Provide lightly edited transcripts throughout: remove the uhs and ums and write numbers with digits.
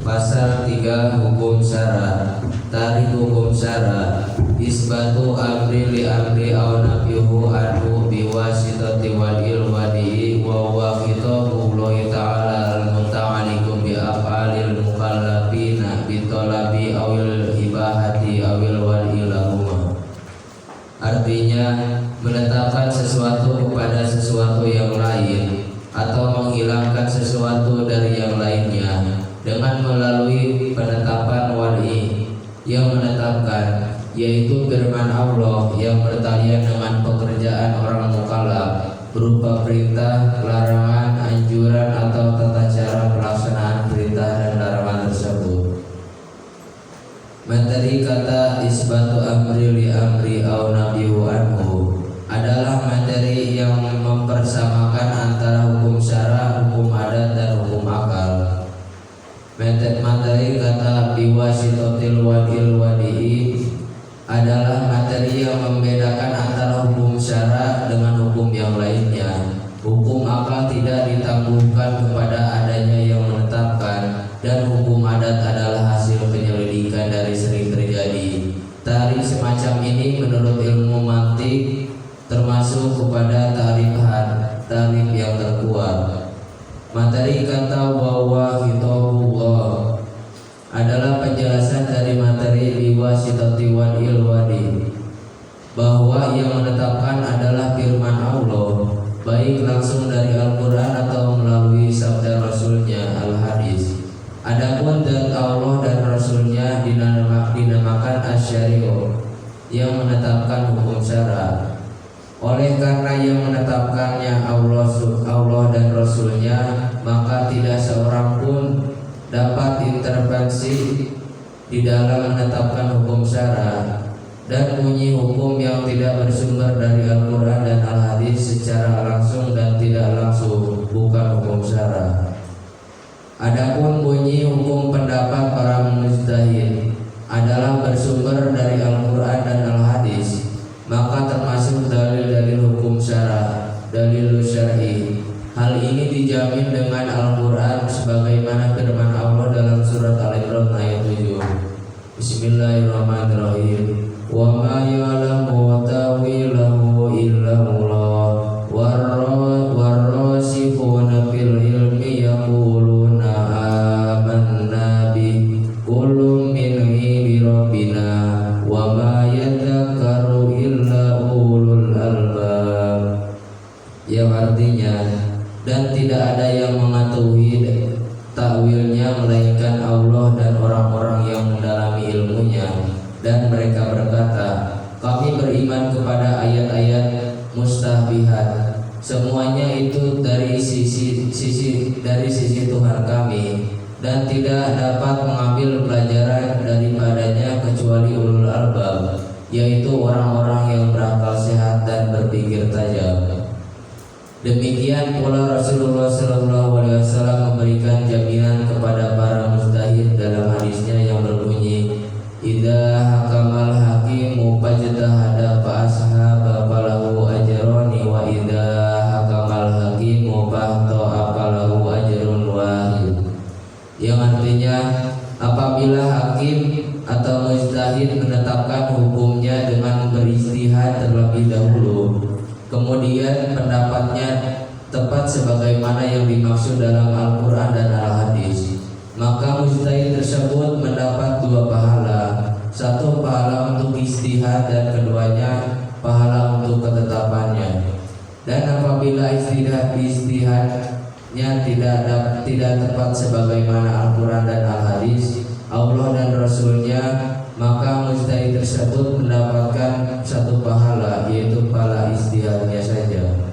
Pasal 3 Hukum Syara. Tarikh hukum syara isbatu amri li amri aw nafihu anhu biwasitati wadil wadi'i wa huwa khitabu Allahi ta'ala al-muta'alliqu bi af'alil mukallafina bi talabi awil ibahati awil wali lahuma. Artinya menetapkan sesuatu kepada sesuatu yang lain atau menghilangkan sesuatu dari yang lainnya dengan melalui penetapan wali yang menetapkan, yaitu firman Allah yang bertalian dengan pekerjaan orang mukallaf berupa perintah, larangan, anjuran atau tata cara pelaksanaan perintah dan larangan tersebut. Materi kata isbatu amri li amri aw nabihu anhu adalah materi yang mempersamakan antara hukum syara, hukum adat dan hukum akal. Materi kata biwasitotil wadil wadi'i adalah materi yang membedakan antara hukum syara dengan hukum yang lainnya. Hukum akal tidak ditangguhkan kepada adanya yang menetapkan, dan hukum adat adalah hasil penyelidikan dari sering terjadi. Tarikh semacam ini menurut ilmu mantik termasuk kepada tarikh yang terkuat. Materi kata wawa khitabullah adalah penjelasan dari materi biwasitati wadil wadi, bahwa yang menetapkan adalah firman Allah, baik langsung dari Al-Quran atau melalui sabda Rasulnya al-hadis. Adapun zat Allah dan Rasulnya dinamakan asy-syari'u, yang menetapkan hukum syara. Oleh karena yang menetapkannya Allah dan Rasulnya, maka tidak seorang pun dapat intervensi di dalam menetapkan hukum syara dan bunyi hukum yang tidak bersumber dari Al-Quran dan Al-Hadis secara langsung dan tidak langsung bukan hukum syara. Adapun bunyi hukum pendapat para mujtahid adalah bersumber dari Al-Quran dan Al-Hadis, maka termasuk dalil-dalil hukum syara, dalil syar'i. Hal ini dijamin dengan Al-Quran sebagaimana firman Allah dalam surat Al-Imran ayat 7. Bismillahirrahmanirrahim. Wa ma ya'lamu ta'wilahu illa Allah warrasifuna fil ilmi yaquluna amanna bi kullun min indi rabbina wa ma yadhakkaru illa ulul albab, yang artinya, dan tidak ada yang mengetahui takwilnya melainkan Allah dan orang-orang yang mendalami ilmunya. Dan mereka berkata, kami beriman kepada ayat-ayat mustahbihat, semuanya itu dari sisi Tuhan kami, dan tidak dapat mengambil pelajaran daripadanya kecuali ulul albab, yaitu orang-orang yang berakal sehat dan berpikir tajam. Demikian pula Rasulullah SAW memberikan jaminan kepada para mujtahid dalam hadisnya yang berbunyi, idza hakamal hakimu fajtahada fa ashaba falahu ajrani wa idza hakamal hakimu fahta'a falahu ajrun wahid, yang artinya, apabila hakim atau mujtahid menetapkan hukumnya dengan beristihad terlebih dahulu, kemudian pendapatnya tepat sebagaimana yang dimaksud dalam Al-Quran dan Al-Hadis, maka mujtahid tersebut mendapat 2 pahala. Satu pahala untuk istihad dan keduanya pahala untuk ketetapannya. Dan apabila istihadnya tidak tepat sebagaimana Al-Quran dan Al-Hadis, Allah dan Rasulnya, maka mujtahid tersebut mendapatkan 1 pahala, yaitu pahala istihadnya saja.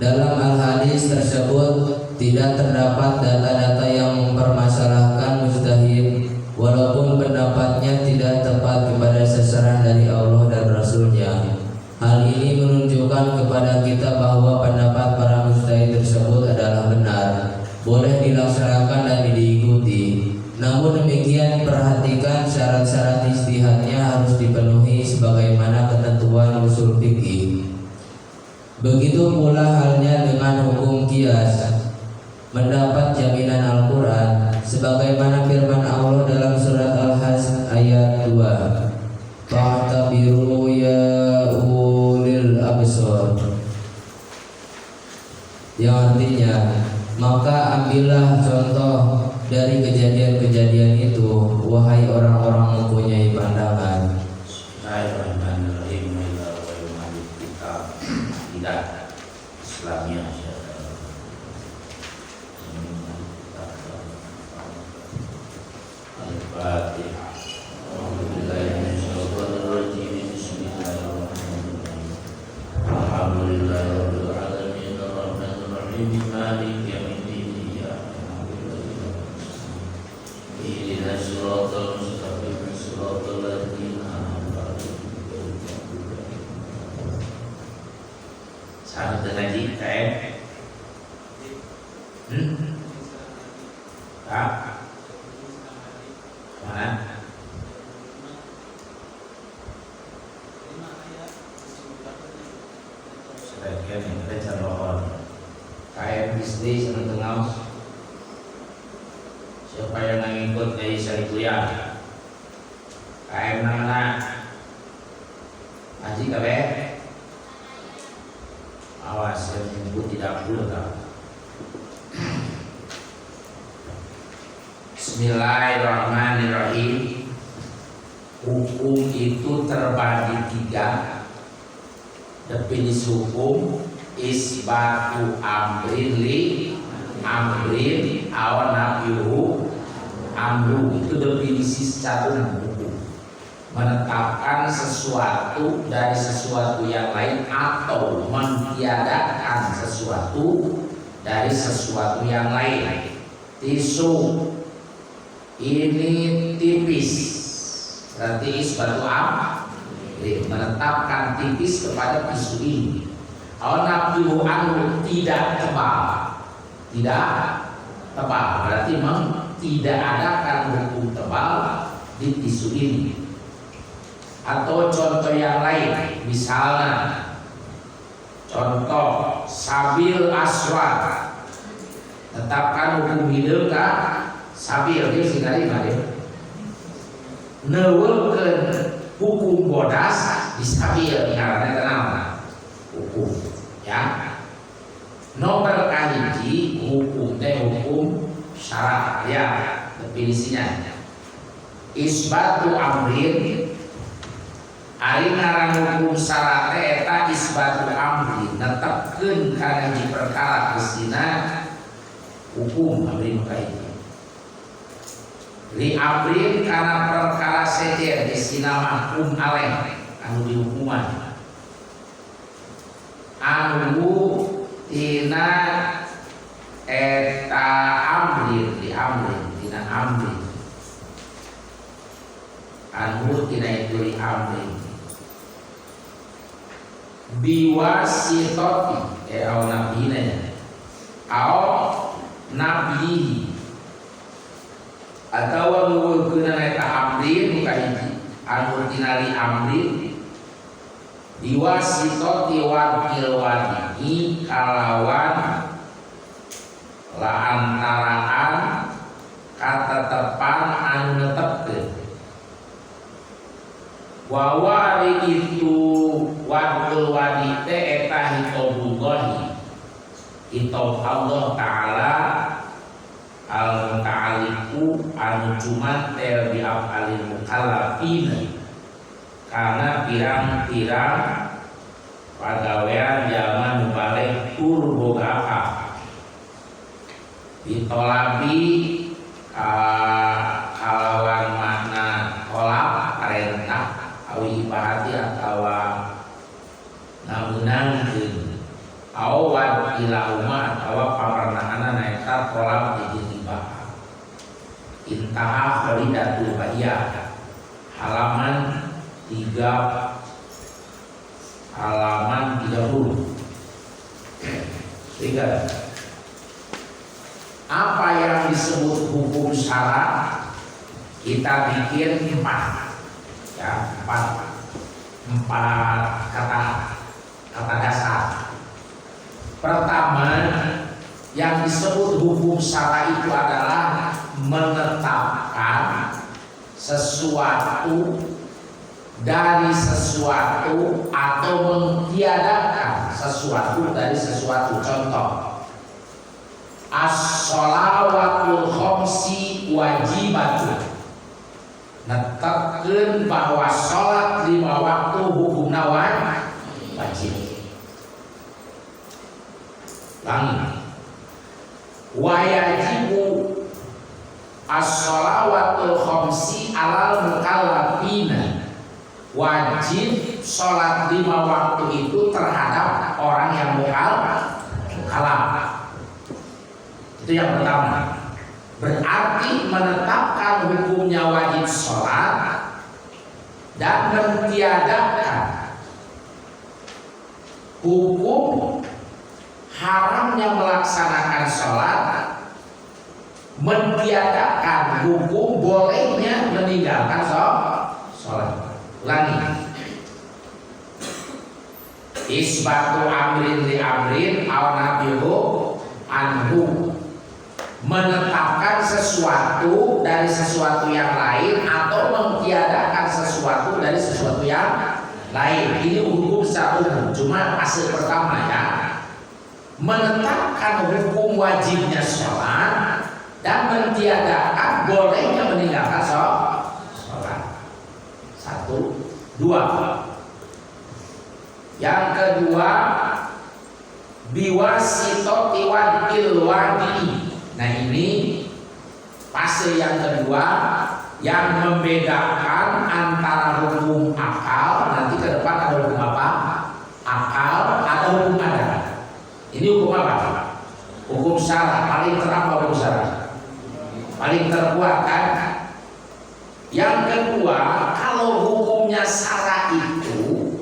Dalam Al-Hadis tersebut tidak terdapat data-data yang mempermasalahkan mujtahid, walaupun pendapatnya tidak tepat kepada sasaran dari Allah dan Rasulnya. Hal ini menunjukkan kepada kita bahwa pendapat para mujtahid tersebut adalah benar, boleh dilaksanakan dan diikuti. Namun demikian, perhatikan syarat-syarat istihadnya harus dipenuhi sebagaimana ketentuan usul fikih. Begitu pula halnya dengan hukum qiyas, mendapat jaminan Al-Quran sebagaimana firman Allah dalam surat Al-Hajj ayat 2, fa'tabiru ya ulil absar, yang artinya maka ambillah contoh dari kejadian-kejadian itu wahai orang-orang mempunyai pandangan. Tidak Islamnya Al-Fatihah. Alhamdulillahirrahmanirrahim. Maliki yaumiddin. Ihdinas siratal mustaqim, siratal ladzina an'amta alaihim. Sahabat ngaji KM. Pak. Mana? Sebagian yang kita calon KM bisnis yang tengah. Siapa yang ngikut dari sari kuliah? KM mana? Haji kabe? Awas yang menyebut tidak perlu tak. Bismillahirrahmanirrahim. Hukum itu terbagi 3. Definisi hukum: isbatu amrin li amrin aw nafyuhu amru. Itu definisi secara umum hukum. Menetapkan sesuatu dari sesuatu yang lain atau mentiadakan sesuatu dari sesuatu yang lain. Tisu ini tipis, berarti isbatu amrin, menetapkan tipis kepada tisu ini. Aw nafyuhu amru, tidak tebal, berarti tidak adakan hukum tebal di tisu ini. Atau contoh yang lain, misalnya contoh sabil aswad, tetapkan hukum hidup sabil dia sekali kali neueulkeun hukum bodas di sabil ngaranna tenang hukum ya. Nomor kahiji hukum syarat ya, definisinya isbatu amrin. Ari ngaran hukum syarat eta isbatu amri, netepkeun kana hiji perkara kesina hukum amri makaiti. Li amrin kana perkara sejer kesina mahkum alaih anu dihukuman. Anu tina eta amrin li amrin tina amrin. Anu tina itu li amrin. Biwasitoti au nabiyina au nabi atau nuwulkeun eta amrin muka hiji anu tinali amrin biwasitoti wakil wadihi kalawan lantaraan katetepan anu netepkeun. Wawari itu wadul wadite eta hitobullahi, hitob Allah Ta'ala al-muta'aliku anu cumantel bi af'alil mukallafina, karena pirang-pirang pagawean zaman nubalik tur boga apa ditolabi kalawan makna kolak perintah awi ibahati atau namunangkeun awad ila umma atau pamarnaana naeta kolak dijitibah. Intaha khalidatul bahiyah halaman 30. Tiga. Apa yang disebut hukum syarat kita bikin 4 ya, 4 kata dasar. Pertama, yang disebut hukum syara itu adalah menetapkan sesuatu dari sesuatu atau mentiadakan sesuatu dari sesuatu. Contoh, as-sholawatul khamsi wajibatun, netepkeun bahwa sholat 5 waktu hukumna wajib. Langi wa yajibu as-sholawatul khamsi alal mukallafina, wajib sholat 5 waktu itu terhadap orang yang mukallaf. Itu yang pertama. Berarti menetapkan hukumnya wajib sholat dan mentiadakan hukum haramnya melaksanakan sholat, mentiadakan hukum bolehnya meninggalkan sholat. Ulangi. Isbatu amrin li amrin aw nabihu anhu, menetapkan sesuatu dari sesuatu yang lain atau mentiadakan sesuatu dari sesuatu yang lain. Ini hukum secara umum, cuma hasil pertama ya. Menetapkan hukum wajibnya sholat dan mentiadakan bolehnya meninggalkan sholat. 1, 2. Yang kedua, biwasitoti wadil wadi. Nah ini fase yang kedua yang membedakan antara hukum akal, nanti ke depan ada hukum apa? Akal, ada hukum adat. Ini hukum apa? Hukum syara. Paling terang hukum syara, paling terkuat kan? Yang kedua, kalau hukumnya syara itu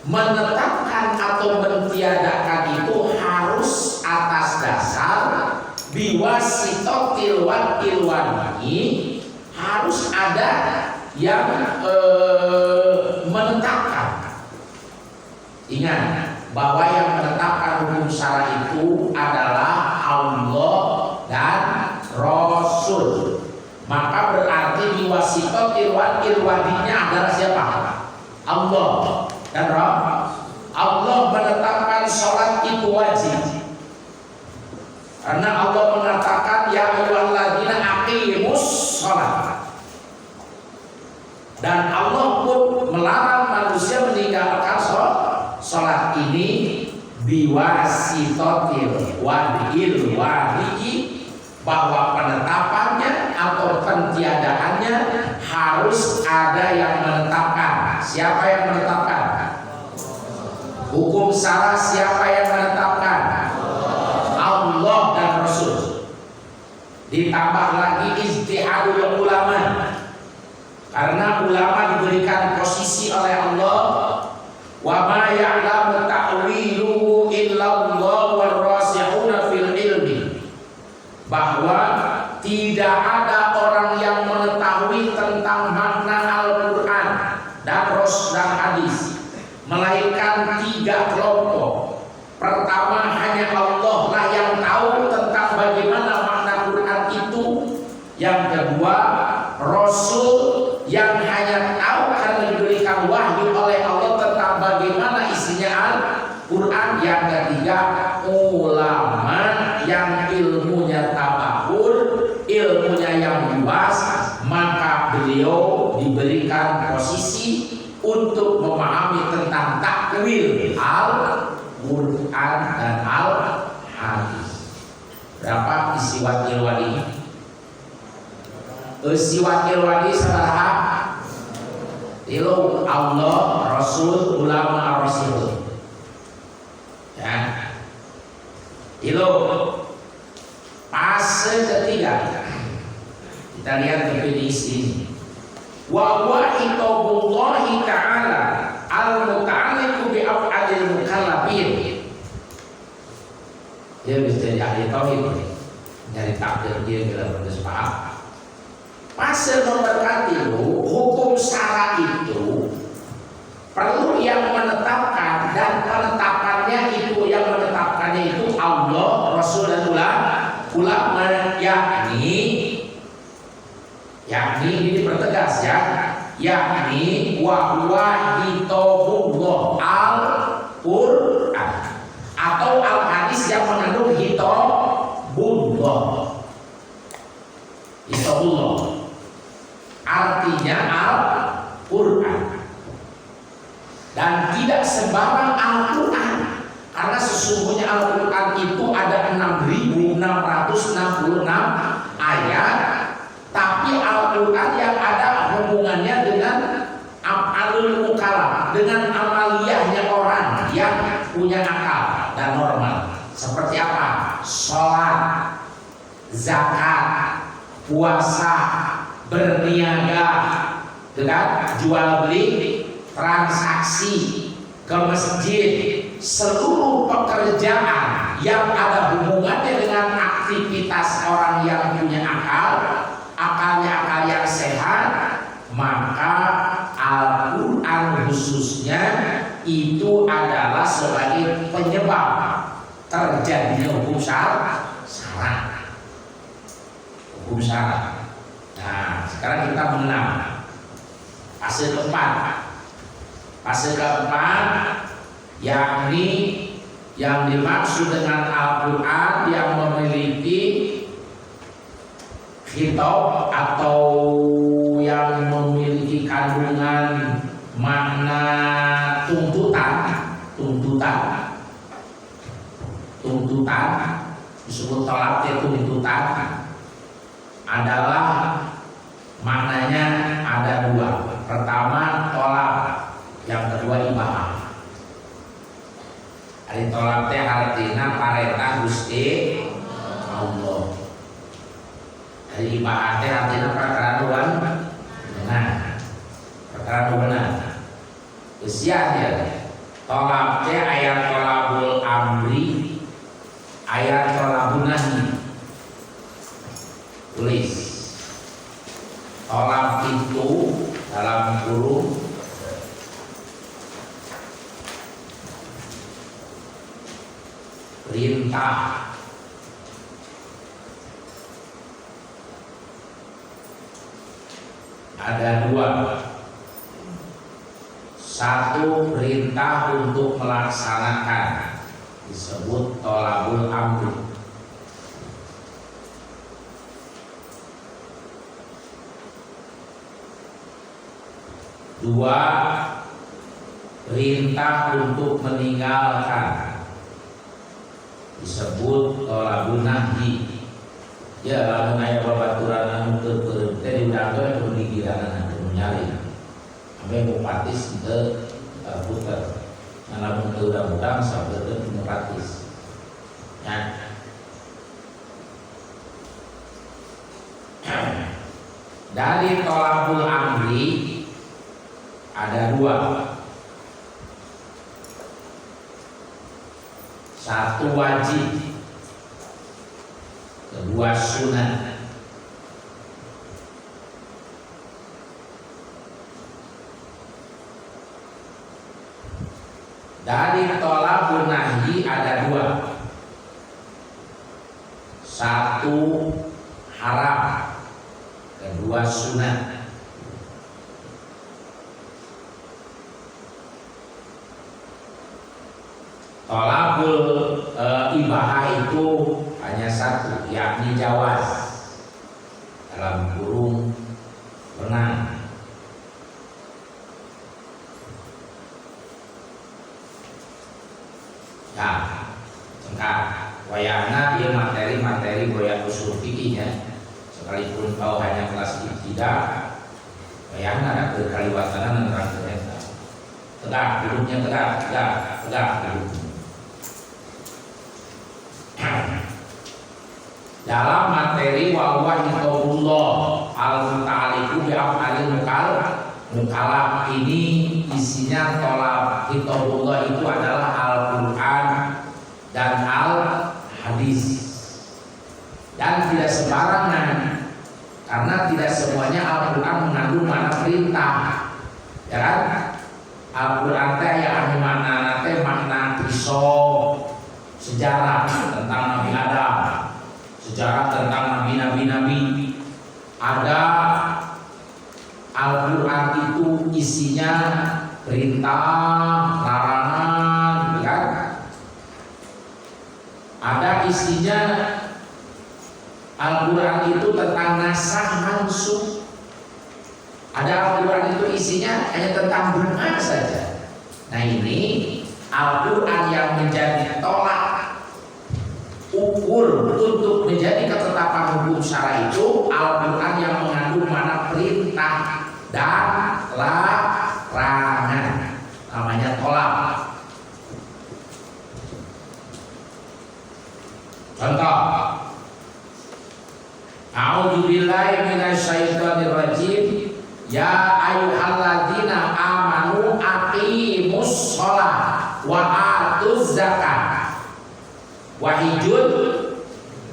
menetapkan atau mentiadakan itu harus atas dasar biwasitotil wakil wani, harus ada yang menetapkan. Ingat bahwa yang menetapkan hukum syara itu adalah Allah dan Rasul. Maka berarti biwasitotil wakil waninya adalah siapa? Allah dan Rasul. Allah menetapkan sholat itu wajib karena Allah mengatakan ya ayyuhalladzina aqimus sholat, dan Allah pun melarang manusia meninggalkan sholat. Ini biwasitotil wadil wadi, bahwa penetapannya atau pentiadaannya harus ada yang menetapkan. Siapa yang menetapkan? Hukum syara siapa yang menetapkan? Allah dan Rasul. Ditambah lagi ijtihadul ulama, karena ulama diberikan posisi oleh Allah. Wa ma ya'lamu ta'wiluhu illallah warrasikhuna fil ilmi, bahwa tidak ada orang yang mengetahui tentang makna Al-Quran dan hadis melainkan 3 kelompok. Pertama, hanya Allah lah yang tahu tentang bagaimana makna Quran itu. Yang kedua, Rasul yang hanya tahu karena diberikan wahyu oleh Allah tentang bagaimana isinya Al-Quran. Yang ketiga, ulama yang ilmunya tabahur, ilmunya yang luas, maka beliau diberikan posisi untuk memahami tentang takwil Al-Quran dan Al-Hadis. Berapa isi wakil wadi? Isi wakil wadi saudara, itu Allah, Rasul, ulama, Rasul. Ya, itu fase ketiga. Kita lihat definisi ini. Wa huwa hitabullahi ta'ala al-muta'alliqu bi af'alil mukallafin. Dia bisa jadi ahli tauhid, nyari takdir dia bila berdes paham. Fase nomor 3, hukum syara itu perlu yang menetapkan, dan penetapannya itu yang menetapkan antaranya itu Allah, Rasul dan ulama, yakni ini dipertegas ya, yakni wa huwa kitabullah Al-Qur'an atau al-hadis yang mengandung kitabullah. Artinya Al-Qur'an. Dan tidak sembarang Al-Qur'an, karena sesungguhnya Al-Qur'an itu ada 6.666 ayat, tapi Al-Qur'an yang ada hubungannya dengan af'alul mukallam, dengan amaliyahnya orang yang punya akal dan normal. Seperti apa? Sholat, zakat, puasa, berniaga, dengan jual beli, transaksi, ke masjid, seluruh pekerjaan yang ada hubungannya dengan aktivitas orang yang punya akal, akalnya akal yang sehat, maka Al-Quran khususnya itu adalah sebagai penyebab terjadinya hukum syarat. Hukum syarat. Nah, sekarang kita mengenal fase keempat. Fase keempat, yakni yang dimaksud dengan Al-Quran yang memiliki khitab atau yang memiliki kandungan makna tuntutan disebut tolak tuntutan, adalah maknanya ada dua. Pertama tolak, yang kedua ibahah. Ari tolak teh artina parentah Gusti Allah. Ari ibahah teh artina perkara benar. Perkara benar. Usia dia. Tolak teh ayat tolabul amri, ayat tolabun nahi. Tulis. Tolak itu dalam kurung perintah. Ada dua. Satu, perintah untuk melaksanakan, disebut tolabul amri. Dua, perintah untuk meninggalkan, disebut tolabun nahi. Ya, lamun aya babaturan anu teu teh diundang teh kudu digiranan anu nyari. Sampai mupatis teu puter. Nah, lamun teu udang-udang sabeuteuh mupatis. Ya. Dari tolabul amri ada dua. Satu wajib, kedua sunat. Dari tolabun nahi ada dua. Satu haram, kedua sunat. Tolabul ibahah itu hanya satu, yakni jawaz, dalam kurung benang. Ya, cengkak wayana dia materi-materi goyang usul fikihnya, sekalipun kau hanya kelas ibtidah, wayana ada kekaliwatanan dan ternyata tegak duduknya, tegak duduknya. Dalam materi wa huwa kitabullah al-muta'alliqu bi af'alil mukallaf ini isinya tolak kitabullah itu adalah Al-Qur'an dan Al-Hadis, dan tidak sembarangan, karena tidak semuanya Al-Qur'an mengandung makna perintah, ya kan? Al-Qur'an teh yang makna teh makna pisau, sejarah tentang Nabi Adam, sejarah tentang nabi-nabi. Ada Al-Quran itu isinya perintah, larangan, kan? Ada isinya Al-Quran itu tentang nasakh mansukh. Ada Al-Quran itu isinya hanya tentang doa saja. Nah ini Al-Quran yang menjadi tolak ukur untuk menjadi ketetapan hukum syara itu Al-Quran yang mengandung mana perintah dan larangan, namanya tolak. Contoh, a'udzubillahi minasyaitonirrajim. Ya ayyuhalladzina amanu aqimus shalah wa atuz zakat wa hijjul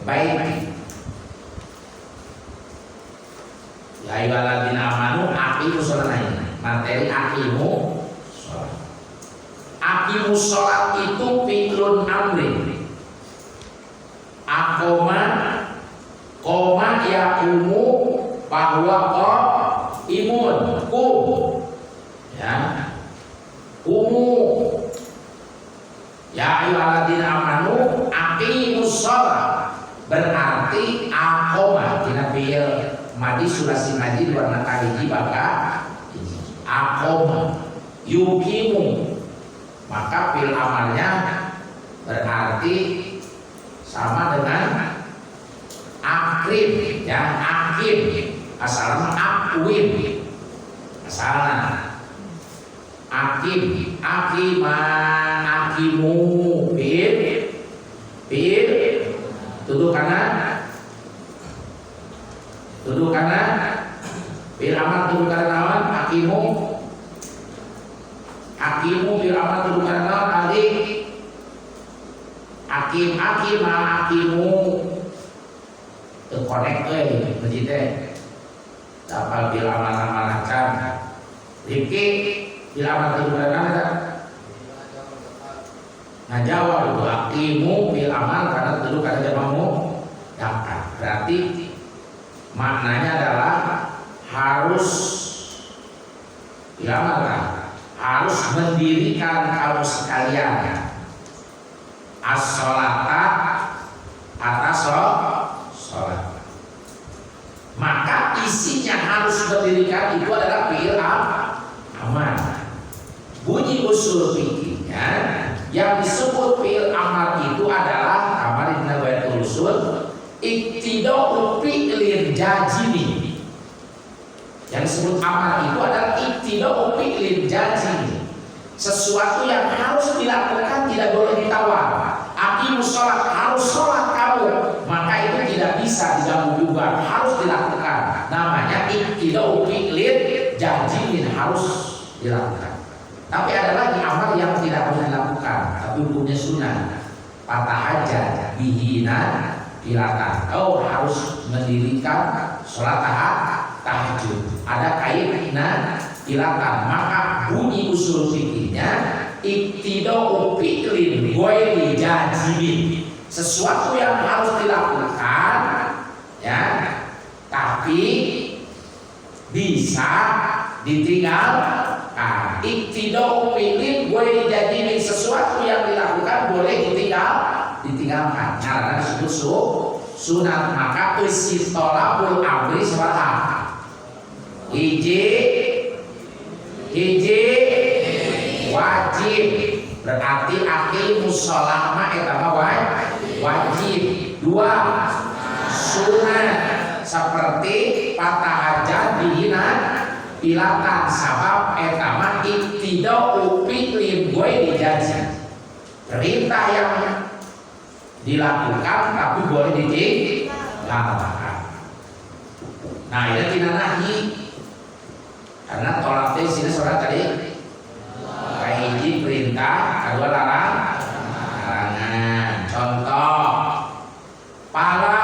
baiti. Ya ayyuhalladzina amanu aqimus shalah, materi aqimu shalah. Aqimus shalah itu fi'lun amrin. Aqoma koma yaqumu bahwa imun ya kumu ya ayyuhalladzina amanu aqimus shalah berarti aqoma dina fi'il madi sulasi madi warna kaliji baka aqoma yuqimu, maka fi'il amalnya berarti sama dengan akrim ya, akim asalnya akwim, asalnya akim, akima, akimu, bir tuduh kanan, bir amat tuduh kanan lawan, akimu bir amat tuduh kanan lawan, alik akim, akima, akimu terkonek begitu. Dapat bila amal-amalkan Rifki bila amal kebenaran kan ngajawab itu akimu bil amal karena dulu kata jamamu dapat, berarti maknanya adalah harus bila amal kan harus mendirikan kamu sekalian as-sholata atas sholat. Maka isinya harus mendirikan itu adalah fi'il amal. Bunyi usul fikihnya yang disebut fi'il amal itu adalah kamar ibn Nawawi usul iktidau fi'lin jazimi. Yang disebut amal itu adalah iktidau fi'lin jazimi, sesuatu yang harus dilakukan, tidak boleh ditawar. Aqimus sholat, harus sholat kamu, maka itu tidak bisa diganggu juga, harus dilakukan. Namanya iktidau fi'lin jazimin, harus dilakukan. Tapi ada lagi amal yang tidak boleh dilakukan, tapi hukumnya sunnah. Patah hajat, bihina, pilatan. Oh, harus mendirikan sholat tahajud. Ada kaitan pilatan, maka bunyi usul fikihnya iktidau fi'lin ghairi jazimin, sesuatu yang harus dilakukan ya, tapi bisa ditinggalkan. Iktidau fi'lin ghairi jazimin, sesuatu yang dilakukan boleh ditinggalkan. Karena disebut sunat, maka istitolabul amri salah hiji wajib, berarti aqimus shalah ma eta wajib. Dua sunat seperti patah hajat dihina pilatan, sabab eta ma iktidau fi'lin ghairi jazim, perintah yang dilakukan tapi boleh ditinggalkan. Nah ini tina nahi, karena tolak teh sini surat tadi hiji perintah, kedua larangan. Contoh, pala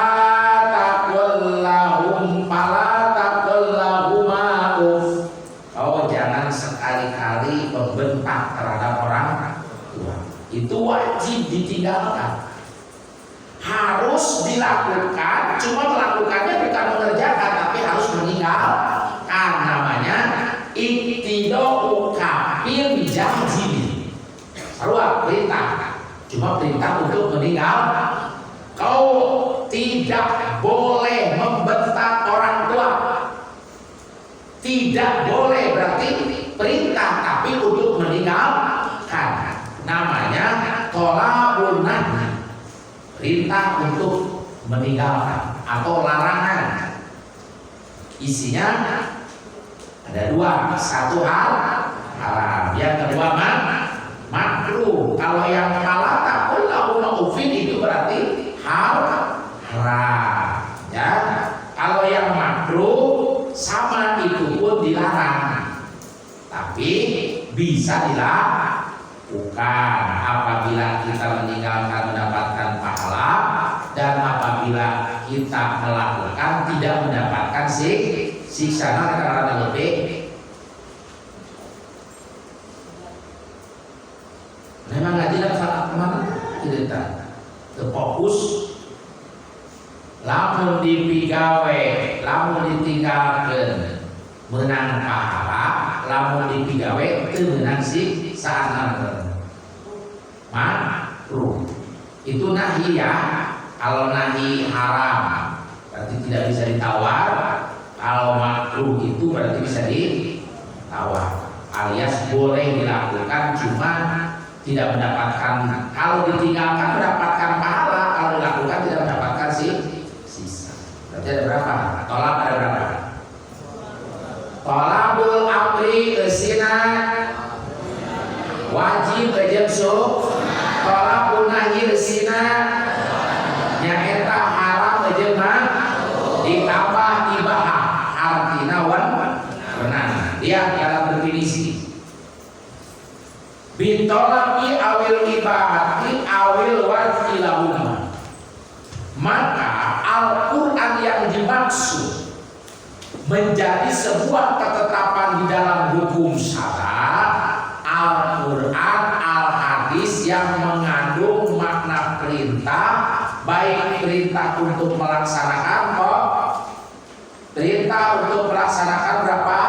taqullahuma uf. Oh, jangan sekali-kali membentak terhadap orang tua. Itu wajib ditinggalkan. ditinggalkan. Harus dilakukan, cuma melakukannya bukan mengerjakan, tapi harus meninggalkan. Namanya iktidau kafir bijahili. Sarua perintah, cuma perintah untuk meninggal. Kau tidak boleh membentak orang tua. Tidak boleh berarti perintah, tapi untuk meninggalkan. Namanya tolabun nahi. Perintah untuk meninggalkan atau larangan. Isinya ada dua, satu hal haram, yang kedua makruh. Kalau yang halal takul lahu ufin itu berarti haram. Ya, kalau yang makruh sama itu pun dilarang, tapi bisa dilakukan apabila kita meninggalkan mendapatkan pahala, dan apabila kita melakukan tidak mendapatkan siksa. Karena lebih memang nggak tidak kemana kita terfokus. Lamun dipigawe, lamun ditinggalkan menang pahala, lamun dipigawe itu menang siksa. Makruh itu nahi ya. Kalau nahi haram berarti tidak bisa ditawar. Kalau makruh itu berarti bisa ditawar, alias boleh dilakukan cuma tidak mendapatkan. Kalau ditinggalkan mendapatkan pahala, kalau dilakukan tidak mendapatkan sisa. Berarti ada berapa? Tolak ada berapa? Tolabul amri esina wajib ejemso. Tolabul nahi esina nyaeta haram ejema ditambah ibahah. Artinya benar. Dia dalam definisi bitolabi awil ibahati awil wajilahuma. Maka Al-Quran yang dimaksud menjadi sebuah ketetapan di dalam hukum syara, Al-Quran, Al-Hadis yang mengandung makna perintah, baik perintah untuk melaksanakan perintah untuk melaksanakan berapa?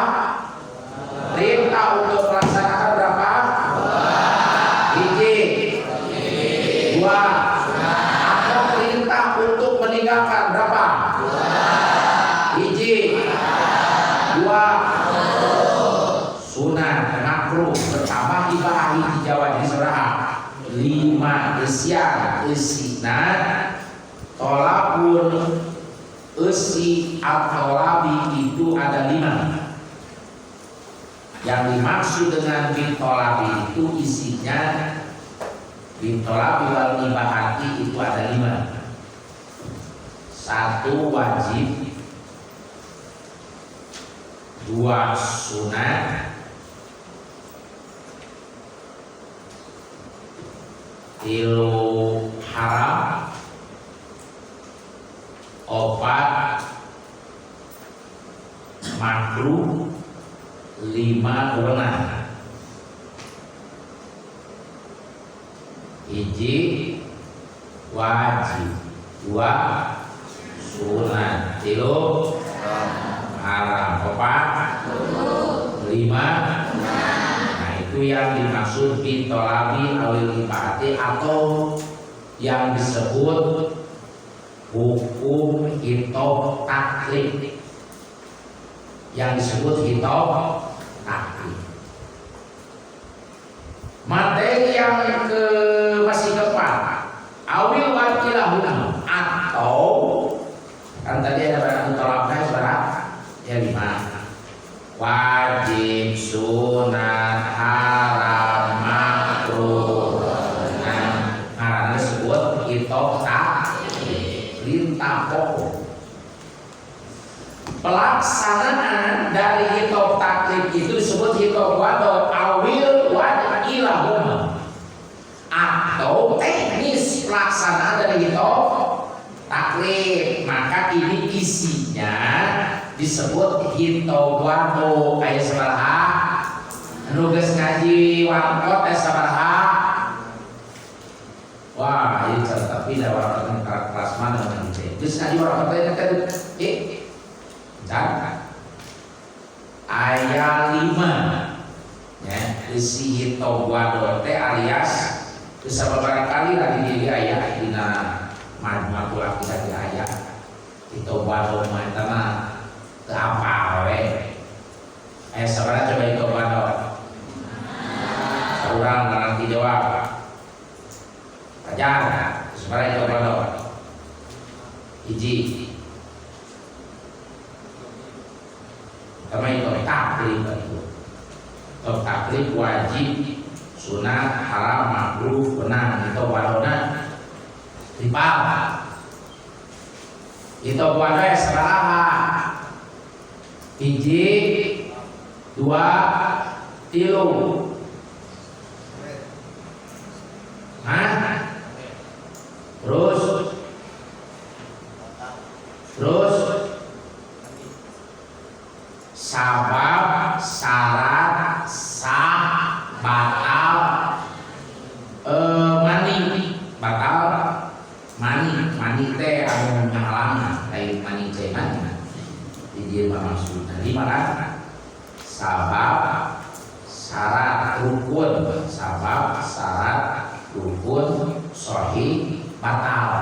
Perintah untuk melaksanakan berapa? Hiji, dua. Atau perintah untuk meninggalkan berapa? Hiji, dua. Sunat, makruh, bertambah ibahah hiji Jawa di Suraha. 5 isyan, isina, tolabun usi at-tolabi itu ada 5. Yang dimaksud dengan bitolabi itu isinya bitolabi wal ibahati itu ada 5. 1 wajib, 2 sunat, 3 haram, 4 makruh, 5 benar. Hiji wajib, 2 sunat, 3 haram, 4 5. Nah itu yang dimaksud bitolabi awil ibahati atau yang disebut hukum hitob taklif. Yang disebut hitob taklif. Materi yang masih keempat, awil wakilahum atau kan tadi ada barang tolaknya berapa? Ya 5. Wajib, sunat, haram, makruh. Nah, karena disebut hitob taklif, perintah pokok. Pelaksanaan dari hitob taklif itu disebut hitob wadot awil wadilahum, atau teknis pelaksanaan dari hitob taklif. Maka ini isinya disebut hitob wadot. Kayak sabaraha nugas ngaji warkot sabaraha Wah, ini tapi dah orang kelas mana dengan itu? Terus nanti orang kata kan dan ayat 5 ya, isi tawado teh alias beberapa kali lagi di ayat dina madhula kita di ayat itu tawado mantana ke apa we? Saudara coba itu tawado. Orang nanti jawab. Ajar, saudara itu tawado. Iji. Karena itu taklif itu. Taklif wajib, sunat, haram, makruh, benang itu wadona ribal. Itu wadona salah. Hiji, 2, 3. Terus sabab syarat sah batal mani teh anu ngahalangan lain mani teh mana di dia maksudna 5 kan sabab syarat rukun sahih batal